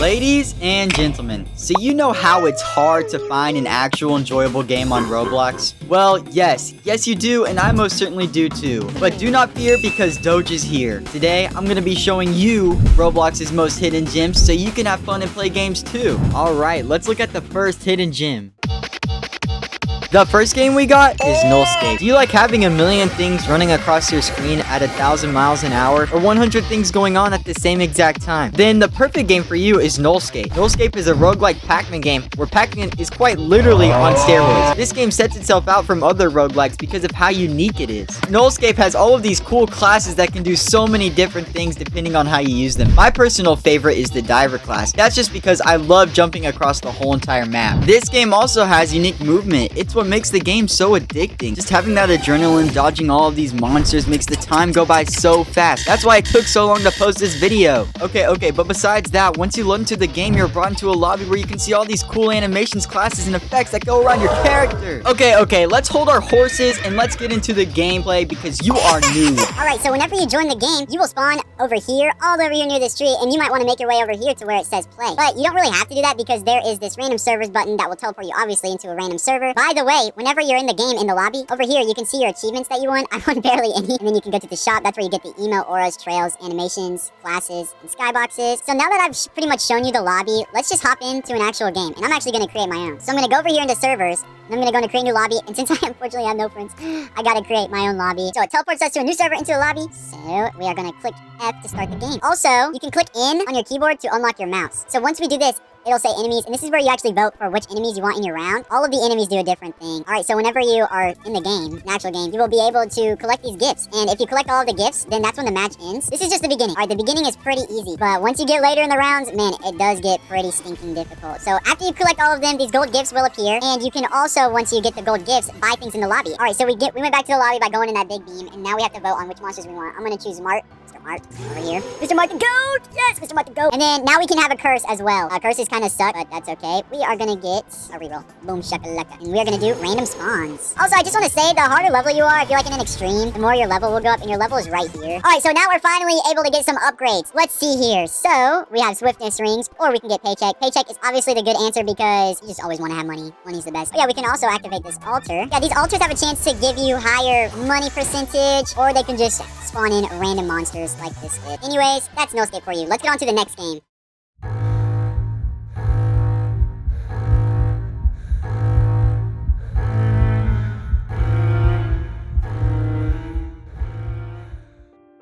Ladies and gentlemen, so you know how it's hard to find an actual enjoyable game on Roblox? Well, yes you do, and I most certainly do too. But do not fear because Doge is here. Today, I'm gonna be showing you Roblox's most hidden gems so you can have fun and play games too. Alright, let's look at the first hidden gem. The first game we got is Nullscape. Do you like having a million things running across your screen at 1,000 miles an hour or 100 things going on at the same exact time? Then the perfect game for you is Nullscape. Nullscape is a roguelike Pac-Man game where Pac-Man is quite literally on steroids. This game sets itself out from other roguelikes because of how unique it is. Nullscape has all of these cool classes that can do so many different things depending on how you use them. My personal favorite is the Diver class. That's just because I love jumping across the whole entire map. This game also has unique movement. It's what makes the game so addicting. Just having that adrenaline, dodging all of these monsters makes the time go by so fast. That's why it took so long to post this video. Okay, but besides that, once you load into the game, you're brought into a lobby where you can see all these cool animations, classes, and effects that go around your character. Okay, let's hold our horses and let's get into the gameplay because you are new. Alright, so whenever you join the game, you will spawn over here, all over here near this tree, and you might want to make your way over here to where it says play. But you don't really have to do that because there is this random servers button that will teleport you obviously into a random server. By the way, whenever you're in the game, in the lobby, over here, you can see your achievements that you won. I won barely any. And then you can go to the shop. That's where you get the emo, auras, trails, animations, classes, and skyboxes. So now that I've pretty much shown you the lobby, let's just hop into an actual game. And I'm actually going to create my own. So I'm going to go over here into servers. And I'm going to go into create a new lobby. And since I unfortunately have no friends, I got to create my own lobby. So it teleports us to a new server into the lobby. So we are going to click F to start the game. Also, you can click in on your keyboard to unlock your mouse. So once we do this, it'll say enemies, and this is where you actually vote for which enemies you want in your round. All of the enemies do a different thing. Alright, so whenever you are in the game, an actual game, you will be able to collect these gifts. And if you collect all of the gifts, then that's when the match ends. This is just the beginning. Alright, the beginning is pretty easy. But once you get later in the rounds, man, it does get pretty stinking difficult. So after you collect all of them, these gold gifts will appear. And you can also, once you get the gold gifts, buy things in the lobby. Alright, so we went back to the lobby by going in that big beam. And now we have to vote on which monsters we want. I'm gonna choose Mart. Mr. Mart, over here. Mr. Mart the goat! Yes, Mr. Mart the goat! And then now we can have a curse as well. Curses kind of suck, but that's okay. We are gonna get a reroll. Boom shakalaka. And we are gonna do random spawns. Also, I just want to say, the harder level you are, if you're like in an extreme, the more your level will go up, and your level is right here. Alright, so now we're finally able to get some upgrades. Let's see here. So, we have swiftness rings, or we can get paycheck. Paycheck is obviously the good answer because you just always want to have money. Money's the best. Oh yeah, we can also activate this altar. Yeah, these altars have a chance to give you higher money percentage, or they can just spawn in random monsters like this did. Anyways, that's Nullscape for you. Let's get on to the next game.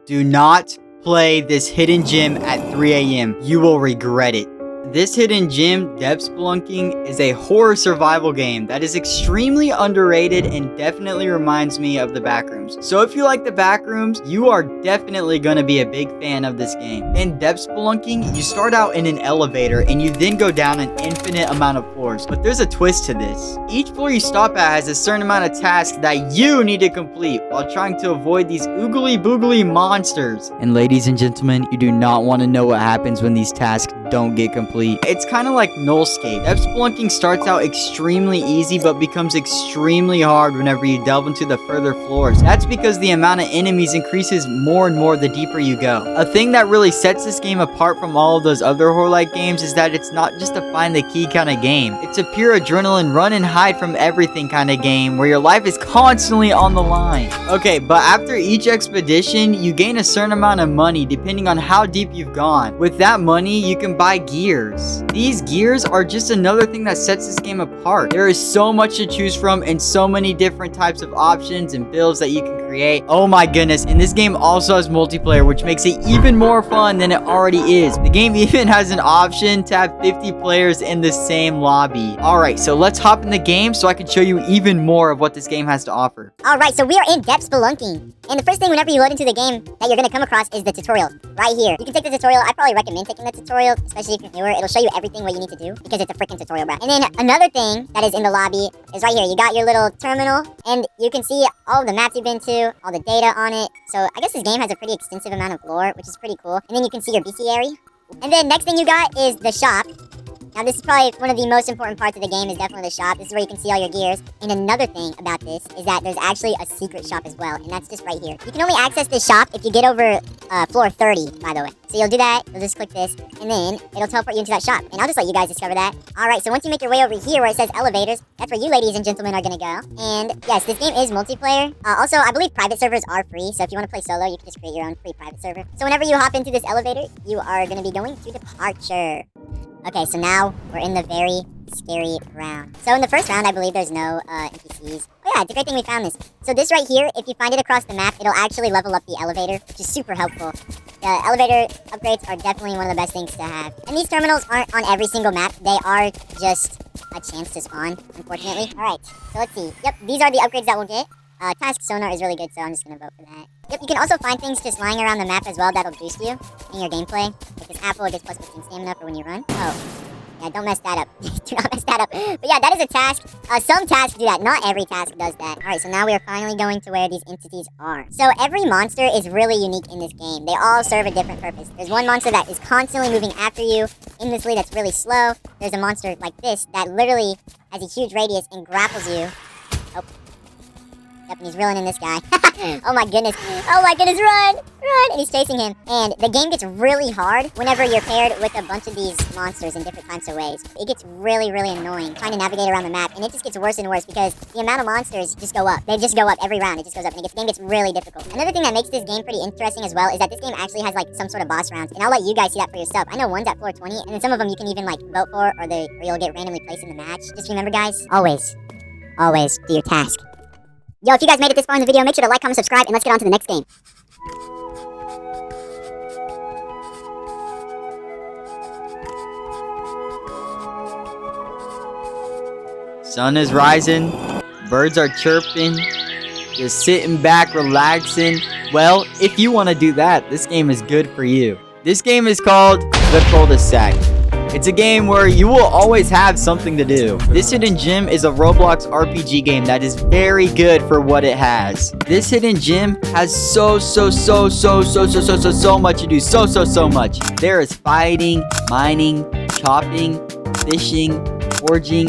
Do not play this hidden gem at 3 a.m. You will regret it. This hidden gem, Depth Spelunking, is a horror survival game that is extremely underrated and definitely reminds me of the Backrooms. So if you like the Backrooms, you are definitely going to be a big fan of this game. In Depth Spelunking, you start out in an elevator and you then go down an infinite amount of floors. But there's a twist to this. Each floor you stop at has a certain amount of tasks that you need to complete while trying to avoid these oogly boogly monsters. And ladies and gentlemen, you do not want to know what happens when these tasks don't get complete. It's kind of like Nullscape. Depth Spelunking starts out extremely easy but becomes extremely hard whenever you delve into the further floors. That's because the amount of enemies increases more and more the deeper you go. A thing that really sets this game apart from all of those other horror-like games is that it's not just a find the key kind of game. It's a pure adrenaline run and hide from everything kind of game where your life is constantly on the line. Okay, but after each expedition, you gain a certain amount of money depending on how deep you've gone. With that money, you can buy gears. These gears are just another thing that sets this game apart. There is so much to choose from and so many different types of options and builds that you can create. Oh my goodness, and this game also has multiplayer, which makes it even more fun than it already is. The game even has an option to have 50 players in the same lobby. Alright, so let's hop in the game so I can show you even more of what this game has to offer. Alright, so we are in Depth Spelunking. And the first thing whenever you load into the game that you're going to come across is the tutorial. Right here. You can take the tutorial. I probably recommend taking the tutorial, especially if you're newer. It'll show you everything what you need to do because it's a freaking tutorial, bro. And then another thing that is in the lobby is right here. You got your little terminal and you can see all of the maps you've been to, all the data on it. So I guess this game has a pretty extensive amount of lore, which is pretty cool. And then you can see your bestiary. And then next thing you got is the shop. Now, this is probably one of the most important parts of the game is definitely the shop. This is where you can see all your gears. And another thing about this is that there's actually a secret shop as well, and that's just right here. You can only access this shop if you get over floor 30, by the way. So you'll do that, you'll just click this, and then it'll teleport you into that shop. And I'll just let you guys discover that. Alright, so once you make your way over here where it says elevators, that's where you ladies and gentlemen are gonna go. And yes, this game is multiplayer. Also, I believe private servers are free, so if you want to play solo, you can just create your own free private server. So whenever you hop into this elevator, you are gonna be going to departure. Okay, so now we're in the very scary round. So in the first round, I believe there's no NPCs. Oh yeah, it's a great thing we found this. So this right here, if you find it across the map, it'll actually level up the elevator, which is super helpful. The elevator upgrades are definitely one of the best things to have. And these terminals aren't on every single map. They are just a chance to spawn, unfortunately. Alright, so let's see. Yep, these are the upgrades that we'll get. Task sonar is really good, so I'm just gonna vote for that. Yep, you can also find things just lying around the map as well that'll boost you in your gameplay. Like this apple, it gets plus 15 stamina for when you run. Oh. Yeah, don't mess that up. Do not mess that up. But yeah, that is a task. Some tasks do that. Not every task does that. Alright, so now we are finally going to where these entities are. So every monster is really unique in this game. They all serve a different purpose. There's one monster that is constantly moving after you, aimlessly, that's really slow. There's a monster like this that literally has a huge radius and grapples you. Oh. Yep, and he's reeling in this guy. Oh my goodness. Oh my goodness, run! Run! And he's chasing him. And the game gets really hard whenever you're paired with a bunch of these monsters in different kinds of ways. It gets really, really annoying trying to navigate around the map. And it just gets worse and worse because the amount of monsters just go up. They just go up every round. It just goes up. And the game gets really difficult. Another thing that makes this game pretty interesting as well is that this game actually has like some sort of boss rounds. And I'll let you guys see that for yourself. I know one's at floor 20. And then some of them you can even like vote for or you'll get randomly placed in the match. Just remember, guys, always do your task. Yo, if you guys made it this far in the video, make sure to like, comment, subscribe, and let's get on to the next game. Sun is rising, birds are chirping, just sitting back, relaxing. Well, if you want to do that, this game is good for you. This game is called The Cul-de-Sac. It's a game where you will always have something to do. This hidden gem is a Roblox RPG game that is very good for what it has. This hidden gem has so much to do. So much. There is fighting, mining, chopping, fishing, forging,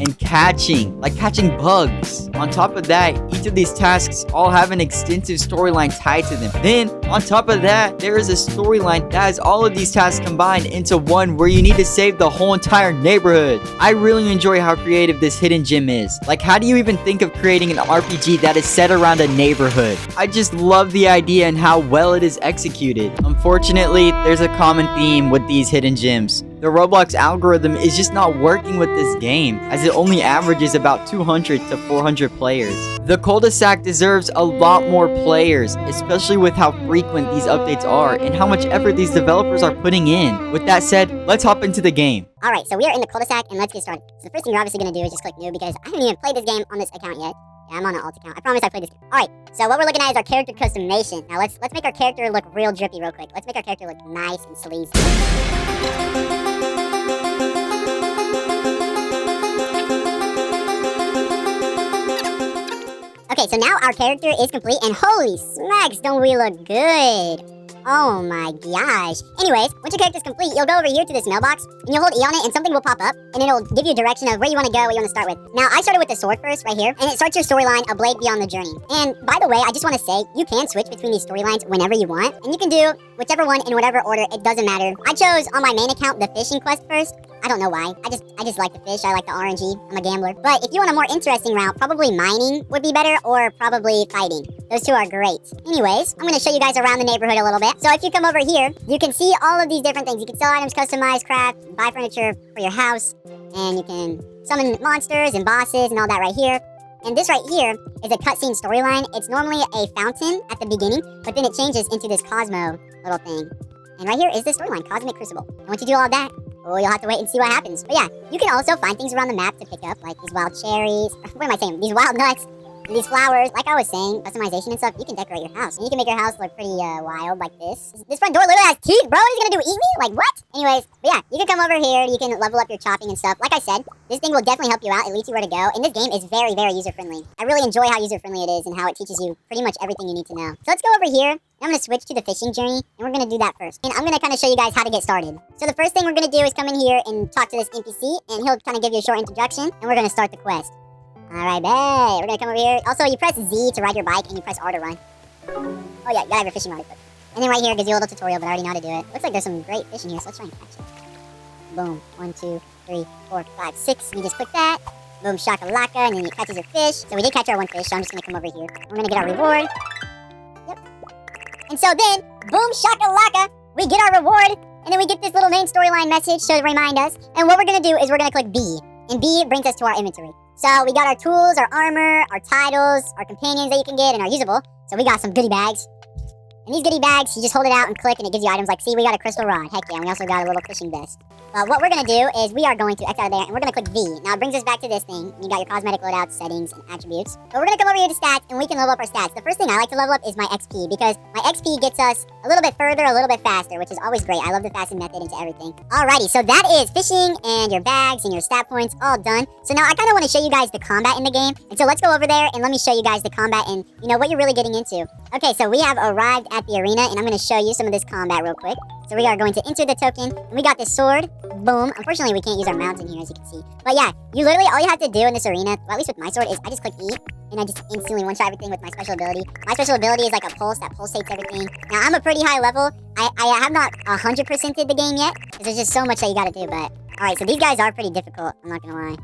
and catching. Like catching bugs. On top of that, each of these tasks all have an extensive storyline tied to them. Then, on top of that, there is a storyline that has all of these tasks combined into one where you need to save the whole entire neighborhood. I really enjoy how creative this hidden gem is. Like, how do you even think of creating an RPG that is set around a neighborhood? I just love the idea and how well it is executed. Unfortunately, there's a common theme with these hidden gems. The Roblox algorithm is just not working with this game, as it only averages about 200 to 400 players. The Cul-de-Sac deserves a lot more players, especially with how frequent these updates are and how much effort these developers are putting in. With that said, let's hop into the game. Alright, so we are in the Cul-de-Sac, and let's get started. So the first thing you're obviously going to do is just click new, because I haven't even played this game on this account yet. Yeah, I'm on an alt account. I promise I played this game. Alright, so what we're looking at is our character customization. Now let's make our character look real drippy real quick. Let's make our character look nice and sleazy. Okay, so now our character is complete, and holy smacks, don't we look good? Oh my gosh. Anyways, once your character's complete, you'll go over here to this mailbox, and you'll hold E on it, and something will pop up, and it'll give you a direction of where you want to go, what you want to start with. Now, I started with the sword first, right here, and it starts your storyline, A Blade Beyond the Journey. And by the way, I just want to say, you can switch between these storylines whenever you want, and you can do whichever one in whatever order, it doesn't matter. I chose, on my main account, the fishing quest first. I don't know why. I just like the fish. I like the RNG. I'm a gambler. But if you want a more interesting route, probably mining would be better, or probably fighting. Those two are great. Anyways, I'm going to show you guys around the neighborhood a little bit. So if you come over here, you can see all of these different things. You can sell items, customize, craft, buy furniture for your house, and you can summon monsters and bosses and all that right here. And this right here is a cutscene storyline. It's normally a fountain at the beginning, but then it changes into this Cosmo little thing. And right here is the storyline, Cosmic Crucible. And once you do all that, oh, you'll have to wait and see what happens. But yeah, you can also find things around the map to pick up, like these wild cherries. What am I saying? These wild nuts. And these flowers, like I was saying, customization and stuff, you can decorate your house. And you can make your house look pretty wild like this. This front door literally has teeth, bro. What is he gonna do, eat me? Like, what? Anyways, but yeah, you can come over here. You can level up your chopping and stuff. Like I said, this thing will definitely help you out. It leads you where to go. And this game is very, very user-friendly. I really enjoy how user-friendly it is and how it teaches you pretty much everything you need to know. So let's go over here. I'm going to switch to the fishing journey, and we're going to do that first. And I'm going to kind of show you guys how to get started. So the first thing we're going to do is come in here and talk to this NPC, and he'll kind of give you a short introduction, and we're going to start the quest. Alright, babe. We're going to come over here. Also, you press Z to ride your bike, and you press R to run. Oh yeah, you got to have your fishing rod equipped. And then right here gives you a little tutorial, but I already know how to do it. Looks like there's some great fish in here, so let's try and catch it. Boom. 1, 2, 3, 4, 5, 6. You just click that. Boom, shakalaka, and then it catches your fish. So we did catch our one fish, so I'm just going to come over here. We're going to get our reward. Yep. And so then, boom, shakalaka, we get our reward, and then we get this little main storyline message to remind us. And what we're going to do is we're going to click B. And B brings us to our inventory. So we got our tools, our armor, our titles, our companions that you can get, and our usable. So we got some goodie bags. And these goodie bags, you just hold it out and click, and it gives you items like, see, we got a crystal rod. Heck yeah, and we also got a little fishing vest. But what we're going to do is we are going to X out of there, and we're going to click V. Now, it brings us back to this thing. You got your cosmetic loadouts, settings, and attributes. But we're going to come over here to stats, and we can level up our stats. The first thing I like to level up is my XP, because my XP gets us a little bit further, a little bit faster, which is always great. I love the fastest method into everything. Alrighty, so that is fishing and your bags and your stat points all done. So now I kind of want to show you guys the combat in the game. And so let's go over there, and let me show you guys the combat and, you know, what you're really getting into. Okay, so we have arrived at the arena, and I'm going to show you some of this combat real quick. So we are going to enter the token, and we got this sword. Boom. Unfortunately, we can't use our mounts in here, as you can see. But yeah, you literally, all you have to do in this arena, well, at least with my sword, is I just click E, and I just instantly one-shot everything with my special ability. My special ability is like a pulse that pulsates everything. Now, I'm a pretty high level. I have not 100%ed the game yet, because there's just so much that you gotta do, but... Alright, so these guys are pretty difficult, I'm not gonna lie.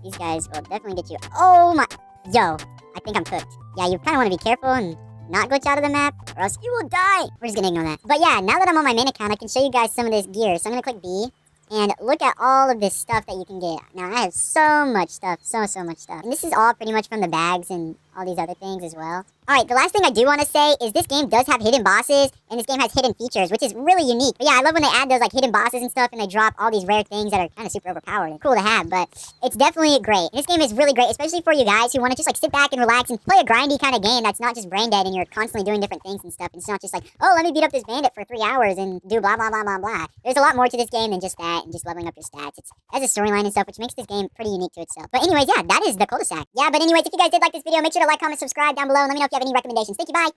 These guys will definitely get you... Oh my... Yo, I think I'm cooked. Yeah, you kind of want to be careful and not glitch out of the map, or else you will die. We're just gonna ignore that. But yeah, now that I'm on my main account, I can show you guys some of this gear. So I'm gonna click B, and look at all of this stuff that you can get. Now, I have so much stuff, so much stuff. And this is all pretty much from the bags and all these other things as well. Alright, the last thing I do want to say is this game does have hidden bosses, and this game has hidden features, which is really unique. But yeah, I love when they add those like hidden bosses and stuff, and they drop all these rare things that are kind of super overpowered and cool to have, but it's definitely great. And this game is really great, especially for you guys who want to just like sit back and relax and play a grindy kind of game that's not just brain dead and you're constantly doing different things and stuff. And it's not just like, oh, let me beat up this bandit for 3 hours and do blah, blah, blah, blah, blah. There's a lot more to this game than just that and just leveling up your stats. It has a storyline and stuff, which makes this game pretty unique to itself. But anyways, yeah, that is the cul-de-sac. Yeah, but anyways, if you guys did like this video, make sure to like, comment, subscribe down below, and let me know if you have any recommendations. Thank you, bye!